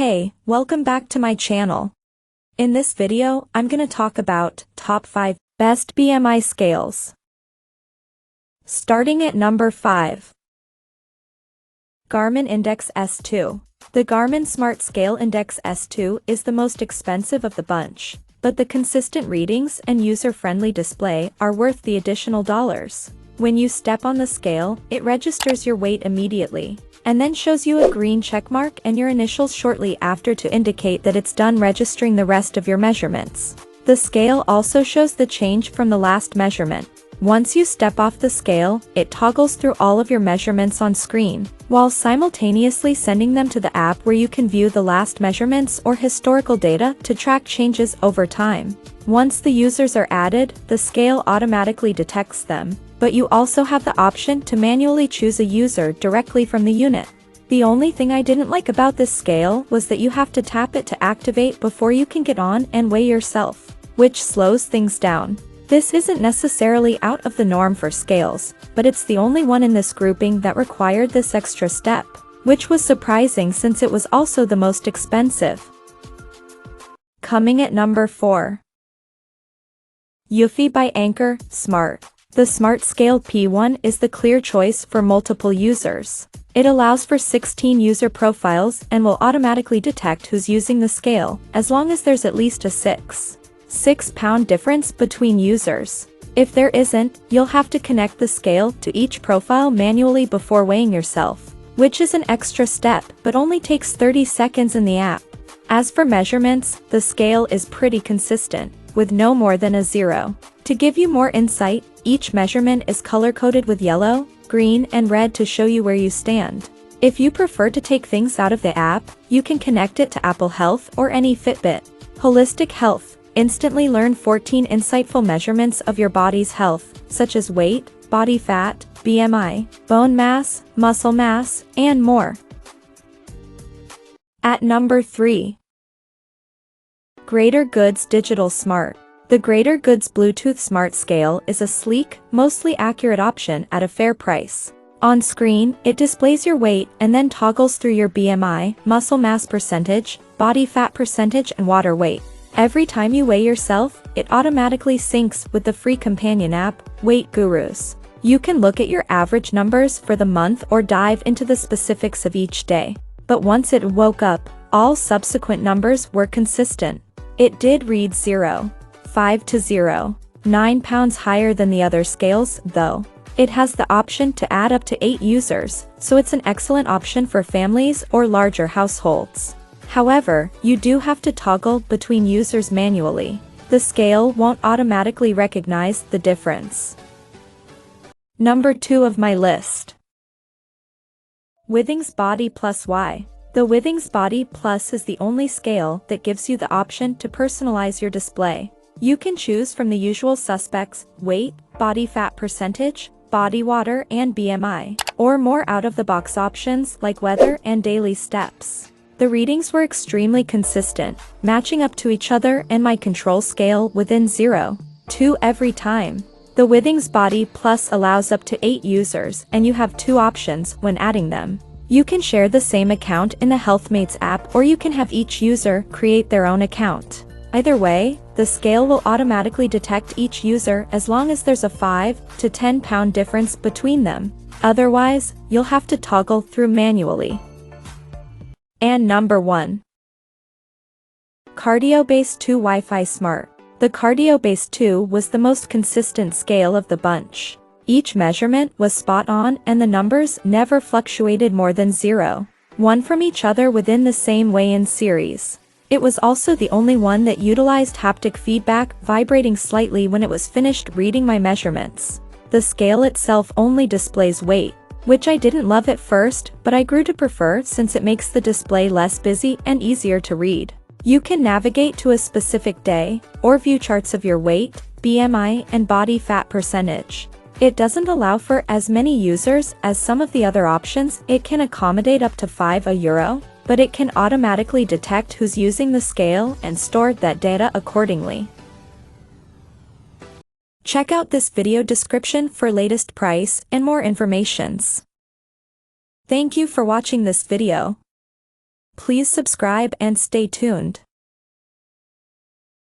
Hey, welcome back to my channel. In this video, I'm gonna talk about top 5 best BMI scales. Starting at number 5. Garmin Index S2. The Garmin Smart Scale Index S2 is the most expensive of the bunch, but the consistent readings and user-friendly display are worth the additional dollars. When you step on the scale, it registers your weight immediately, and then shows you a green checkmark and your initials shortly after to indicate that it's done registering the rest of your measurements. The scale also shows the change from the last measurement. Once you step off the scale, it toggles through all of your measurements on screen, while simultaneously sending them to the app where you can view the last measurements or historical data to track changes over time. Once the users are added, the scale automatically detects them, but you also have the option to manually choose a user directly from the unit. The only thing I didn't like about this scale was that you have to tap it to activate before you can get on and weigh yourself, which slows things down. This isn't necessarily out of the norm for scales, but it's the only one in this grouping that required this extra step, which was surprising since it was also the most expensive. Coming at number 4. EUFY by Anker Smart. The Smart Scale P1 is the clear choice for multiple users. It allows for 16 user profiles and will automatically detect who's using the scale, as long as there's at least a 6-pound difference between users. If there isn't, you'll have to connect the scale to each profile manually before weighing yourself, which is an extra step but only takes 30 seconds in the app. As for measurements, the scale is pretty consistent, with no more than a 0. To give you more insight, each measurement is color-coded with yellow, green, and red to show you where you stand. If you prefer to take things out of the app, you can connect it to Apple Health or any Fitbit. Holistic Health. Instantly learn 14 insightful measurements of your body's health, such as weight, body fat, BMI, bone mass, muscle mass, and more. At number 3. Greater Goods Digital Smart. The Greater Goods Bluetooth Smart Scale is a sleek, mostly accurate option at a fair price. On screen, it displays your weight and then toggles through your BMI, muscle mass percentage, body fat percentage, and water weight. Every time you weigh yourself, it automatically syncs with the free companion app, Weight Gurus. You can look at your average numbers for the month or dive into the specifics of each day. But once it woke up, all subsequent numbers were consistent. It did read 0.5 to 0.9 pounds higher than the other scales, though. It has the option to add up to 8 users, so it's an excellent option for families or larger households. However, you do have to toggle between users manually. The scale won't automatically recognize the difference. Number 2 of my list. Withings BODY+WI. The Withings BODY+ is the only scale that gives you the option to personalize your display. You can choose from the usual suspects: weight, body fat percentage, body water, and BMI, or more out-of-the-box options like weather and daily steps. The readings were extremely consistent, matching up to each other and my control scale within 0.2 every time. The Withings BODY+ allows up to 8 users, and you have 2 options when adding them. You can share the same account in the HealthMates app, or you can have each user create their own account. Either way, the scale will automatically detect each user as long as there's a 5 to 10 pound difference between them. Otherwise, you'll have to toggle through manually. And number 1. Cardio-Base 2 Wi-Fi Smart. The Cardio-Base 2 was the most consistent scale of the bunch. Each measurement was spot on and the numbers never fluctuated more than 0.1 from each other within the same weigh-in series. It was also the only one that utilized haptic feedback, vibrating slightly when it was finished reading my measurements. The scale itself only displays weight, which I didn't love at first, but I grew to prefer since it makes the display less busy and easier to read. You can navigate to a specific day, or view charts of your weight, BMI, and body fat percentage. It doesn't allow for as many users as some of the other options. It can accommodate up to €5, but it can automatically detect who's using the scale and store that data accordingly. Check out this video description for latest price and more informations. Thank you for watching this video. Please subscribe and stay tuned.